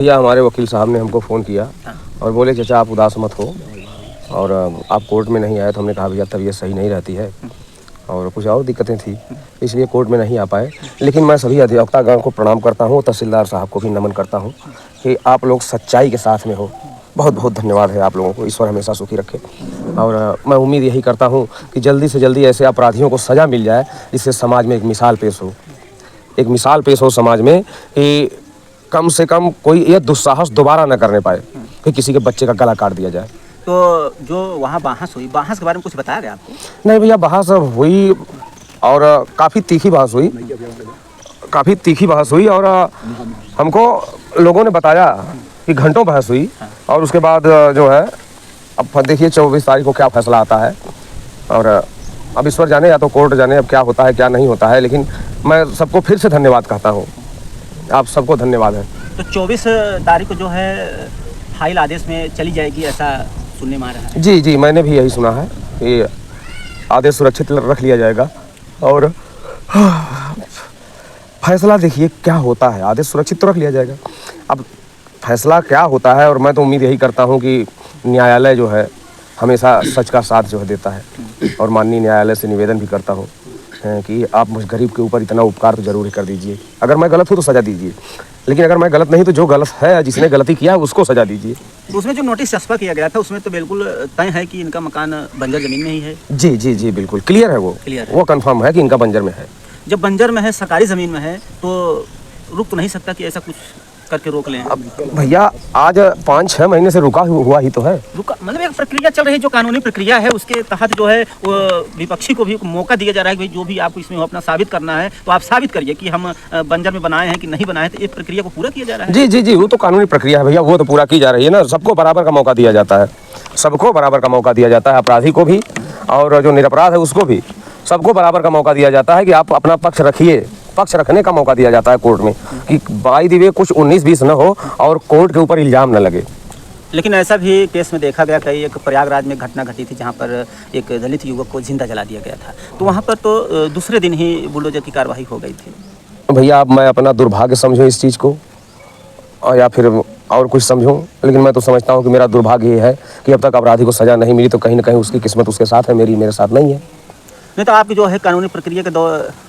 भैया हमारे वकील साहब ने हमको फ़ोन किया और बोले चाचा आप उदास मत हो और आप कोर्ट में नहीं आए। तो हमने कहा भैया तबीयत सही नहीं रहती है और कुछ और दिक्कतें थी, इसलिए कोर्ट में नहीं आ पाए। लेकिन मैं सभी अधिवक्तागण को प्रणाम करता हूँ, तहसीलदार साहब को भी नमन करता हूँ कि आप लोग सच्चाई के साथ में हो। बहुत बहुत धन्यवाद है आप लोगों को, ईश्वर हमेशा सुखी रखे। और मैं उम्मीद यही करता हूँ कि जल्दी से जल्दी ऐसे अपराधियों को सज़ा मिल जाए, जिससे समाज में एक मिसाल पेश हो, एक मिसाल पेश हो समाज में कि कम से कम कोई ये दुस्साहस दोबारा न करने पाए कि किसी के बच्चे का गला काट दिया जाए। तो जो वहाँ बहस हुई, बहस के बारे में कुछ बताया गया आपको? नहीं भैया, बहस हुई और काफ़ी तीखी बहस हुई, काफ़ी तीखी बहस हुई और हमको लोगों ने बताया कि घंटों बहस हुई। और उसके बाद जो है अब देखिए 24 तारीख को क्या फैसला आता है और अब ईश्वर जाने या तो कोर्ट जाने अब क्या होता है क्या नहीं होता है। लेकिन मैं सबको फिर से धन्यवाद कहता हूँ, आप सबको धन्यवाद है। तो 24 तारीख को जो है फाइल आदेश में चली जाएगी, ऐसा सुनने में आ रहा है। जी, मैंने भी यही सुना है कि आदेश सुरक्षित रख लिया जाएगा और फैसला देखिए क्या होता है। आदेश सुरक्षित तो रख लिया जाएगा, अब फैसला क्या होता है। और मैं तो उम्मीद यही करता हूँ कि न्यायालय जो है हमेशा सच का साथ जो है देता है। और माननीय न्यायालय से निवेदन भी करता हूँ कि आप मुझ गरीब के ऊपर इतना उपकार तो जरूर कर दीजिए। अगर मैं गलत हूँ तो सज़ा दीजिए, लेकिन अगर मैं गलत नहीं तो जो गलत है, जिसने गलती किया है उसको सज़ा दीजिए। तो उसमें जो नोटिस चस्पा किया गया था उसमें तो बिल्कुल तय है कि इनका मकान बंजर ज़मीन में ही है। जी बिल्कुल क्लियर है, वो कंफर्म है कि इनका बंजर में है। जब बंजर में है, सरकारी ज़मीन में है, तो रुक तो नहीं सकता कि ऐसा कुछ करके रोक लें? अब भैया आज 5-6 महीने से रुका हुआ ही तो है। रुका मतलब एक प्रक्रिया चल रही है, जो कानूनी प्रक्रिया है उसके तहत जो है वो विपक्षी को भी मौका दिया जा रहा है कि भाई जो भी आपको इसमें अपना साबित करना है तो आप साबित करिए कि हम बंजर में बनाए हैं कि नहीं बनाए। तो इस प्रक्रिया को पूरा किया जा रहा है। जी वो तो कानूनी प्रक्रिया है भैया, वो तो पूरा की जा रही है ना। सबको बराबर का मौका दिया जाता है, सबको बराबर का मौका दिया जाता है, अपराधी को भी और जो निरपराध है उसको भी, सबको बराबर का मौका दिया जाता है कि आप अपना पक्ष रखिए। पक्ष रखने का मौका दिया जाता है कोर्ट में कि बाय द वे कुछ 19-20 न हो और कोर्ट के ऊपर इल्जाम न लगे। लेकिन ऐसा भी केस में देखा गया, कई एक प्रयागराज में घटना घटी थी जहां पर एक दलित युवक को जिंदा जला दिया गया था। तो वहां पर तो दूसरे दिन ही बुलडोजर की कार्रवाई हो गई थी। भैया अब मैं अपना दुर्भाग्य समझूं इस चीज़ को और या फिर और कुछ समझूं, लेकिन मैं तो समझता हूं कि मेरा दुर्भाग्य ये है कि अब तक अपराधी को सज़ा नहीं मिली, तो कहीं ना कहीं उसकी किस्मत उसके साथ है, मेरे साथ नहीं है। नहीं तो आपकी जो है कानूनी प्रक्रिया के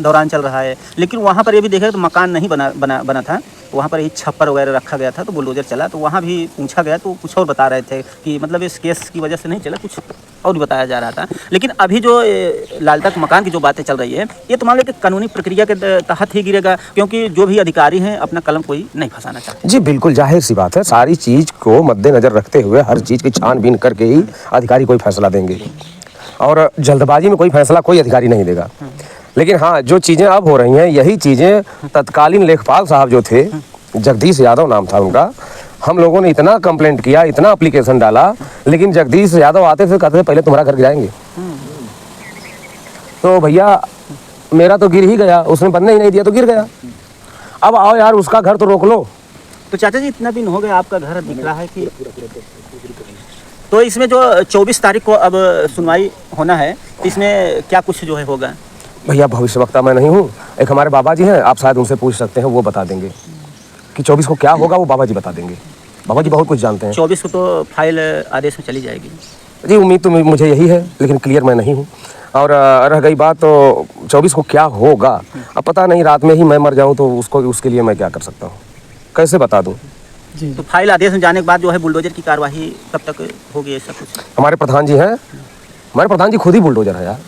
दौरान चल रहा है। लेकिन वहाँ पर ये भी देखा तो मकान नहीं बना था, वहाँ पर ही छप्पर वगैरह रखा गया था, तो बुलडोजर चला। तो वहाँ भी पूछा गया तो कुछ और बता रहे थे कि मतलब इस केस की वजह से नहीं चला, कुछ और भी बताया जा रहा था। लेकिन अभी जो लालटक मकान की जो बातें चल रही है, ये तो मान लो कि कानूनी प्रक्रिया के तहत ही गिरेगा, क्योंकि जो भी अधिकारी हैं अपना कलम कोई नहीं फंसाना चाहते। जी बिल्कुल, जाहिर सी बात है, सारी चीज़ को मद्देनजर रखते हुए हर चीज़ की छानबीन करके ही अधिकारी कोई फैसला देंगे और जल्दबाजी में कोई फैसला कोई अधिकारी नहीं देगा। लेकिन हाँ, जो चीज़ें अब हो रही हैं यही चीज़ें तत्कालीन लेखपाल साहब जो थे, जगदीश यादव नाम था उनका, हम लोगों ने इतना कंप्लेंट किया, इतना एप्लीकेशन डाला, लेकिन जगदीश यादव आते थे कहते थे पहले तुम्हारा घर गिराएंगे। तो भैया मेरा तो गिर ही गया, उसने बनने ही नहीं दिया तो गिर गया। अब आओ यार उसका घर तो रोक लो। तो चाचा जी इतना दिन हो गया आपका घर दिख रहा है कि, तो इसमें जो 24 तारीख को अब सुनवाई होना है, इसमें क्या कुछ जो है होगा? भैया भविष्यवक्ता मैं नहीं हूँ, एक हमारे बाबा जी हैं, आप शायद उनसे पूछ सकते हैं, वो बता देंगे कि 24 को क्या होगा, वो बाबा जी बता देंगे। बाबा जी बहुत कुछ जानते हैं। 24 को तो फाइल आदेश में चली जाएगी। जी उम्मीद तो मुझे यही है, लेकिन क्लियर मैं नहीं हूँ। और रह गई बात तो 24 को क्या होगा, अब पता नहीं, रात में ही मैं मर जाऊँ तो उसके लिए मैं क्या कर सकता हूँ, कैसे बता दूँ। तो फाइल आदेश में जाने के बाद जो है बुलडोजर की कार्यवाही कब तक होगी, ऐसा कुछ? हमारे प्रधान जी हैं, हमारे प्रधान जी खुद ही बुलडोजर है यार।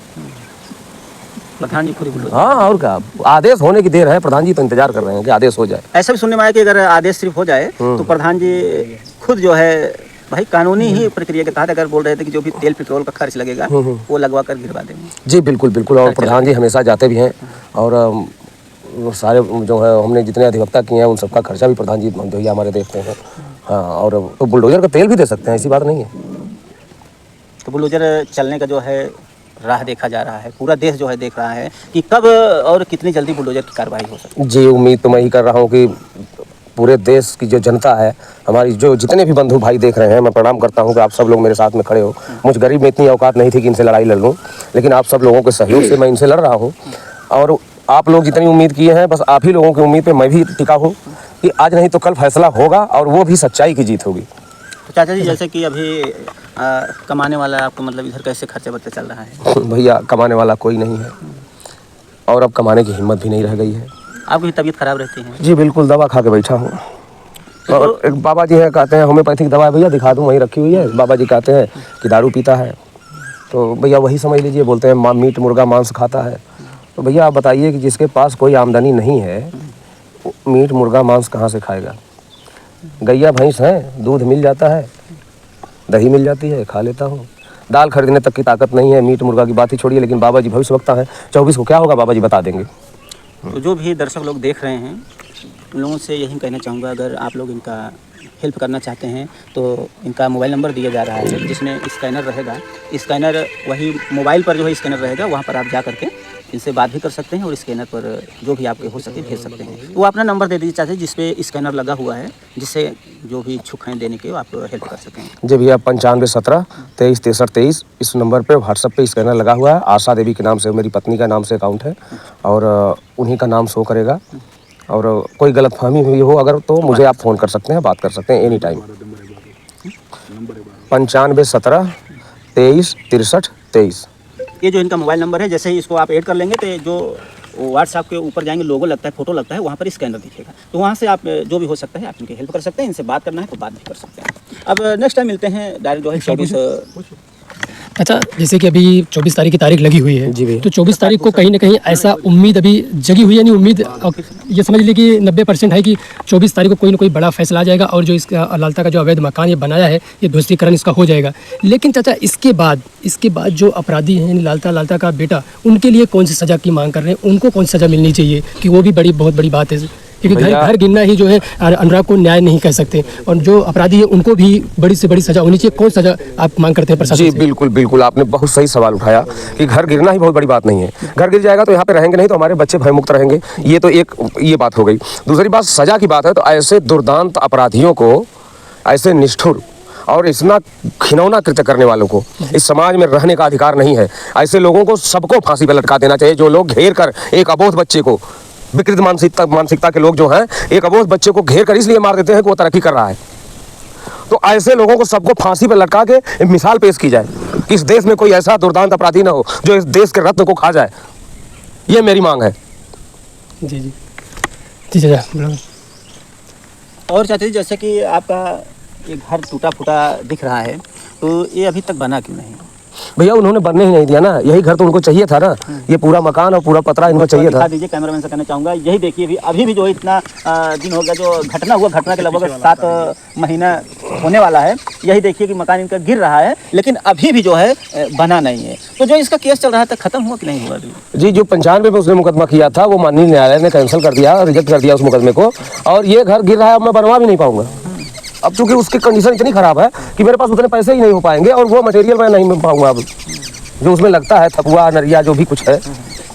प्रधान जी खुद ही बुलडोजर? हाँ और क्या, आदेश होने की देर है, प्रधान जी तो इंतजार कर रहे हैं कि आदेश हो जाए। ऐसा भी सुनने में आया कि अगर आदेश सिर्फ हो जाए तो प्रधान जी खुद जो है भाई कानूनी ही प्रक्रिया के तहत अगर बोल रहे थे कि जो भी तेल पेट्रोल का खर्च लगेगा वो लगवा कर गिरवा देंगे। जी बिल्कुल, और प्रधान जी हमेशा जाते भी हैं और सारे जो है हमने जितने अधिवक्ता किए हैं उन सबका खर्चा भी प्रधान जी भैया हमारे देखते हैं। हाँ, और तो बुलडोजर का तेल भी दे सकते हैं, ऐसी बात नहीं है। तो बुलडोजर चलने का जो है राह देखा जा रहा है, पूरा देश जो है देख रहा है कि कब और कितनी जल्दी बुलडोजर की कार्रवाई हो सकती है। जी उम्मीद तो मैं ही कर रहा हूँ कि पूरे देश की जो जनता है, हमारी जो जितने भी बंधु भाई देख रहे हैं, मैं प्रणाम करता हूँ कि आप सब लोग मेरे साथ में खड़े हो। मुझ गरीब में इतनी औकात नहीं थी कि इनसे लड़ाई लड़ लूँ, लेकिन आप सब लोगों के सहयोग से मैं इनसे लड़ रहा हूँ। और आप लोग जितनी उम्मीद किए हैं, बस आप ही लोगों की उम्मीद पे मैं भी टिका हूँ कि आज नहीं तो कल फैसला होगा और वो भी सच्चाई की जीत होगी। तो चाचा जी, जैसे कि अभी कमाने वाला आपको मतलब इधर कैसे खर्चे बर्चे चल रहा है? भैया कमाने वाला कोई नहीं है और अब कमाने की हिम्मत भी नहीं रह गई है। आपकी तबीयत खराब रहती है? जी बिल्कुल, दवा खा के बैठा हूँ। और एक बाबा जी हैं, कहते हैं होम्योपैथिक दवा है भैया, दिखा दूँ, वहीं रखी हुई है। बाबा जी कहते हैं कि दारू पीता है, तो भैया वही समझ लीजिए। बोलते हैं मीट मुर्गा मांस खाता है। तो भैया आप बताइए कि जिसके पास कोई आमदनी नहीं है, मीट मुर्गा मांस कहाँ से खाएगा? गैया भैंस है, दूध मिल जाता है, दही मिल जाती है, खा लेता हूँ। दाल खरीदने तक की ताकत नहीं है, मीट मुर्गा की बात ही छोड़िए। लेकिन बाबा जी भविष्यवक्ता है, 24 को क्या होगा बाबा जी बता देंगे। तो जो भी दर्शक लोग देख रहे हैं, उन लोगों से यही कहना चाहूँगा, अगर आप लोग इनका हेल्प करना चाहते हैं तो इनका मोबाइल नंबर दिया जा रहा है, जिसमें स्कैनर रहेगा। स्कैनर वही मोबाइल पर जो है स्कैनर रहेगा, वहाँ पर आप जा करके इनसे बात भी कर सकते हैं और स्कैनर पर जो भी आपके हो सके भेज सकते हैं। वो अपना नंबर दे दीजिए चाचा, जिस पे स्कैनर लगा हुआ है, जिससे जो भी इच्छुक हैं देने के, आप हेल्प कर सकें। जी भैया, 95 17 23 63 23 इस नंबर पे व्हाट्सएप पे स्कैनर लगा हुआ है। आशा देवी के नाम से, मेरी पत्नी का नाम से अकाउंट है और उन्हीं का नाम शो करेगा। और कोई गलतफहमी हुई हो अगर तो मुझे आप फ़ोन कर सकते हैं, बात कर सकते हैं एनी टाइम। 95 17 23 63 23। ये जो इनका मोबाइल नंबर है, जैसे ही इसको आप ऐड कर लेंगे तो जो व्हाट्सएप के ऊपर जाएंगे, लोगो लगता है, फोटो लगता है, वहाँ पर स्कैनर दिखेगा। तो वहाँ से आप जो भी हो सकता है आप इनकी हेल्प कर सकते हैं। इनसे बात करना है तो बात भी कर सकते हैं। अब नेक्स्ट टाइम मिलते हैं डायरेक्ट जो है 24। अच्छा, जैसे कि अभी 24 तारीख की तारीख लगी हुई है, जी भैया। तो 24 तारीख को कहीं ना कहीं ऐसा उम्मीद अभी जगी हुई है, नहीं उम्मीद ये समझ लीजिए कि 90% है कि 24 तारीख को कोई ना कोई बड़ा फैसला आ जाएगा और जो इसका लालता का जो अवैध मकान ये बनाया है, ये ध्वस्तीकरण इसका हो जाएगा। लेकिन चाचा, इसके बाद जो अपराधी हैं, लालता का बेटा, उनके लिए कौन सी सज़ा की मांग कर रहे हैं? उनको कौन सी सज़ा मिलनी चाहिए? कि वो भी बहुत बड़ी बात है, क्योंकि घर गिनना ही जो है अनुराग को न्याय नहीं कह सकते। और जो अपराधी है उनको भी बड़ी से बड़ी सजा होनी चाहिए। कौन सजा आप मांग करते हैं प्रशासन जी से? बिल्कुल बिल्कुल, आपने बहुत सही सवाल उठाया कि घर गिरना ही बहुत बड़ी बात नहीं है। घर गिर जाएगा तो यहाँ पे रहेंगे नहीं, तो हमारे बच्चे भयमुक्त रहेंगे। ये तो एक ये बात हो गई। दूसरी बात सजा की बात है, तो ऐसे दुर्दांत अपराधियों को, ऐसे निष्ठुर और इतना घिनौना कृत्य करने वालों को इस समाज में रहने का अधिकार नहीं है। ऐसे लोगों को सबको फांसी पर लटका देना चाहिए। जो लोग घेर कर एक अबोध बच्चे को, विकृत मानसिकता के लोग जो हैं, एक अबोध बच्चे को घेर कर इसलिए मार देते हैं कि वो तरक्की कर रहा है, तो ऐसे लोगों को सबको फांसी पर लटका के एक मिसाल पेश की जाए कि इस देश में कोई ऐसा दुर्दांत अपराधी ना हो जो इस देश के रत्न को खा जाए। ये मेरी मांग है। जी जी जी चाचा। और चाचा जी, जैसे कि आपका ये घर टूटा फूटा दिख रहा है, तो ये अभी तक बना क्यों नहीं? भैया उन्होंने बनने ही नहीं दिया ना, यही घर तो उनको चाहिए था ना। ये पूरा मकान और पूरा पतरा इनको चाहिए था। दिखा दीजिए, कैमरामैन से कहना चाहूँगा। यही देखिए, अभी भी जो है इतना दिन हो गया जो घटना हुआ, घटना के लगभग 7 महीना होने वाला है। यही देखिए कि मकान इनका गिर रहा है, लेकिन अभी भी जो है बना नहीं है। तो जो इसका केस चल रहा था, खत्म हुआ कि नहीं हुआ अभी? जी, जो 95 में उसने मुकदमा किया था, वो माननीय न्यायालय ने कैंसिल कर दिया, रिजेक्ट कर दिया उस मुकदमे को। और ये घर गिर रहा है, अब मैं बनवा भी नहीं पाऊंगा। अब चूंकि उसकी कंडीशन इतनी खराब है कि मेरे पास उतने पैसे ही नहीं हो पाएंगे और वो मटेरियल मैं नहीं मिल पाऊंगा। अब जो उसमें लगता है, थकुआ नरिया जो भी कुछ है,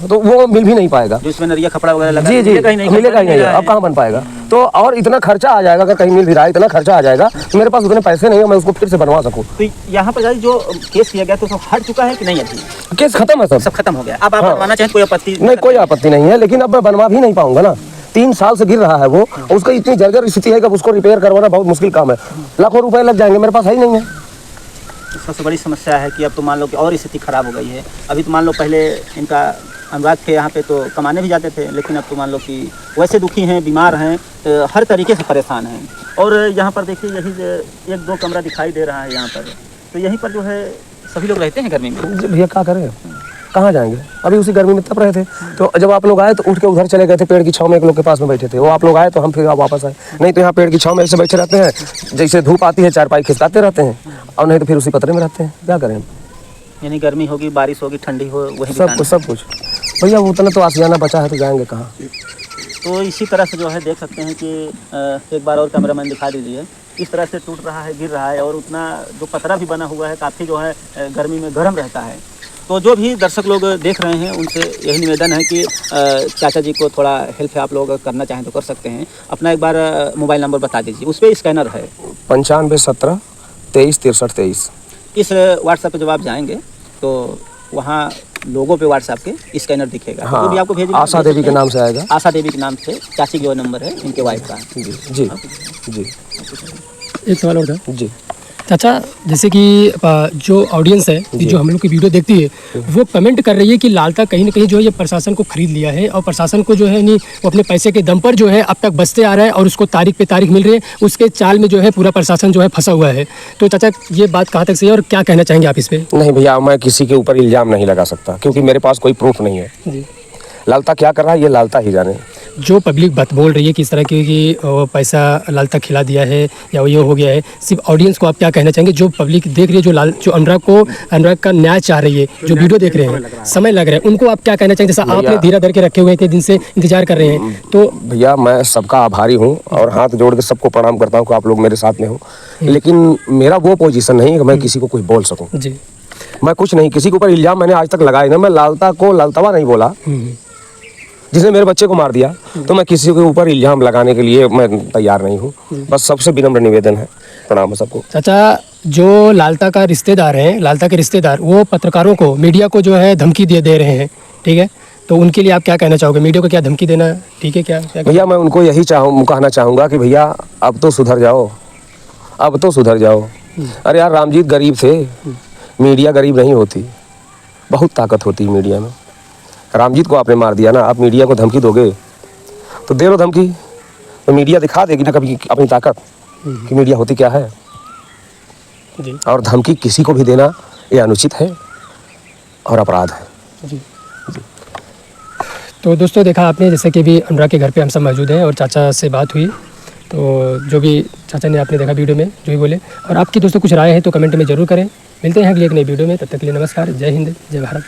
तो वो मिल भी नहीं पाएगा। जो इसमें नरिया कपड़ा वगैरह लगा, जी जी, मिलेगा ही नहीं। अब कहाँ बन पाएगा? तो और इतना खर्चा आ जाएगा, अगर कहीं मिल भी रहा है इतना खर्चा आ जाएगा, तो मेरे पास उतने पैसे नहीं है मैं उसको फिर से बनवा सकूँ। तो यहाँ पर जो केस किया गया तो सब हट चुका है कि नहीं? अभी केस खत्म है, सब खत्म हो गया। अब आप बनवाना चाहें, कोई आपत्ति नहीं? कोई आपत्ति नहीं है, लेकिन अब मैं बनवा भी नहीं पाऊंगा ना। 3 साल से गिर रहा है वो, उसका इतनी जर्जर स्थिति है कि उसको रिपेयर करवाना बहुत मुश्किल काम है। लाखों रुपए लग जाएंगे, मेरे पास है ही नहीं है। सबसे बड़ी समस्या है कि अब तो मान लो कि और स्थिति खराब हो गई है। अभी तो मान लो पहले इनका अनुराग थे यहाँ पे तो कमाने भी जाते थे, लेकिन अब तो मान लो कि वैसे दुखी हैं, बीमार हैं, हर तरीके से परेशान हैं। और यहाँ पर देखिए, यही 1-2 कमरा दिखाई दे रहा है यहाँ पर, तो यहीं पर जो है सभी लोग रहते हैं गर्मी में। भैया क्या करें, कहाँ जाएंगे? अभी उसी गर्मी में तप रहे थे, तो जब आप लोग आए तो उठ के उधर चले गए थे, पेड़ की छांव में एक लोग के पास में बैठे थे। वो आप लोग आए तो हम फिर वापस आए। नहीं तो यहाँ पेड़ की छांव में ऐसे बैठे रहते हैं, जैसे धूप आती है चारपाई खिसकाते रहते हैं, और नहीं तो फिर उसी पतरे में रहते हैं। क्या करें? यानी गर्मी होगी, बारिश होगी, ठंडी हो, वही सब कुछ भैया उतना तो आसियाना बचा है, तो जाएंगे कहाँ? तो इसी तरह से जो है देख सकते हैं कि एक बार और कैमरामैन दिखा दीजिए, इस तरह से टूट रहा है, गिर रहा है, और उतना जो पतरा भी बना हुआ है काफ़ी जो है गर्मी में गर्म रहता है। तो जो भी दर्शक लोग देख रहे हैं उनसे यही निवेदन है कि चाचा जी को थोड़ा हेल्प आप लोग करना चाहें तो कर सकते हैं। अपना एक बार मोबाइल नंबर बता दीजिए, उस पर स्कैनर है 95 17 23 63 23। इस व्हाट्सएप पे जब आप जाएंगे तो वहाँ लोगो पे व्हाट्सएप के स्कैनर दिखेगा, हाँ, तो भी आपको भेज आशा देवी के नाम से आएगा। आशा देवी के नाम से चाची का नंबर है, इनके वाइफ का। जी जी जी। एक सवाल और था जी चाचा, जैसे कि जो ऑडियंस है कि जो हम लोग की वीडियो देखती है वो कमेंट कर रही है कि लालता कहीं ना कहीं जो है ये प्रशासन को खरीद लिया है और प्रशासन को जो है नहीं वो अपने पैसे के दम पर जो है अब तक बचते आ रहा है और उसको तारीख पे तारीख मिल रही है, उसके चाल में जो है पूरा प्रशासन जो है फंसा हुआ है। तो चाचा ये बात कहाँ तक सही है और क्या कहना चाहेंगे आप इस पर? नहीं भैया, मैं किसी के ऊपर इल्ज़ाम नहीं लगा सकता क्योंकि मेरे पास कोई प्रूफ नहीं है। जी, लालता क्या कर रहा है ये लालता ही जाने। जो पब्लिक बात बोल रही है कि इस तरह की कि पैसा लालता खिला दिया है या ये हो गया है, सिर्फ ऑडियंस को आप क्या कहना चाहेंगे? जो पब्लिक देख रही है, जो अनुराग का न्याय चाह रही है, जो वीडियो देख रहे हैं, समय लग रहा है, उनको आप क्या कहना चाहेंगे? जैसा आपने धीरा धर के रखे हुए इतने दिन से इंतजार कर रहे हैं। तो भैया मैं सबका आभारी हूँ और हाथ जोड़ के सबको प्रणाम करता हूँ कि आप लोग मेरे साथ में हो, लेकिन मेरा वो पोजीशन नहीं है कि मैं किसी को कुछ बोल सकूँ। जी, मैं कुछ नहीं, किसी के ऊपर इल्ज़ाम मैंने आज तक लगाया ना। मैं लालता को लालतवा नहीं बोला, जिसने मेरे बच्चे को मार दिया, तो मैं किसी के ऊपर इल्ज़ाम लगाने के लिए मैं तैयार नहीं हूँ। बस सबसे विनम्र निवेदन है, प्रणाम है सबको। चाचा, जो लालता का रिश्तेदार हैं, लालता के रिश्तेदार, वो पत्रकारों को, मीडिया को जो है धमकी दे रहे हैं, ठीक है? तो उनके लिए आप क्या कहना चाहोगे? मीडिया को क्या धमकी देना ठीक है क्या? भैया मैं उनको यही कहना चाहूँगा कि भैया अब तो सुधर जाओ, अब तो सुधर जाओ। अरे यार, रामजीत गरीब थे, मीडिया गरीब नहीं होती, बहुत ताकत होती है मीडिया में। रामजीत को आपने मार दिया ना, आप मीडिया को धमकी दोगे तो दे लो धमकी, तो मीडिया दिखा देगी ना कभी अपनी ताकत कि मीडिया होती क्या है। जी। और धमकी किसी को भी देना ये अनुचित है और अपराध है। जी। तो दोस्तों देखा आपने, जैसे कि भी अनुराग के घर पे हम सब मौजूद हैं और चाचा से बात हुई, तो जो भी चाचा ने आपने देखा वीडियो में जो भी बोले, और आपकी दोस्तों कुछ राय है तो कमेंट में ज़रूर करें। मिलते हैं अगली एक नई वीडियो में, तब तक के लिए नमस्कार, जय हिंद, जय भारत।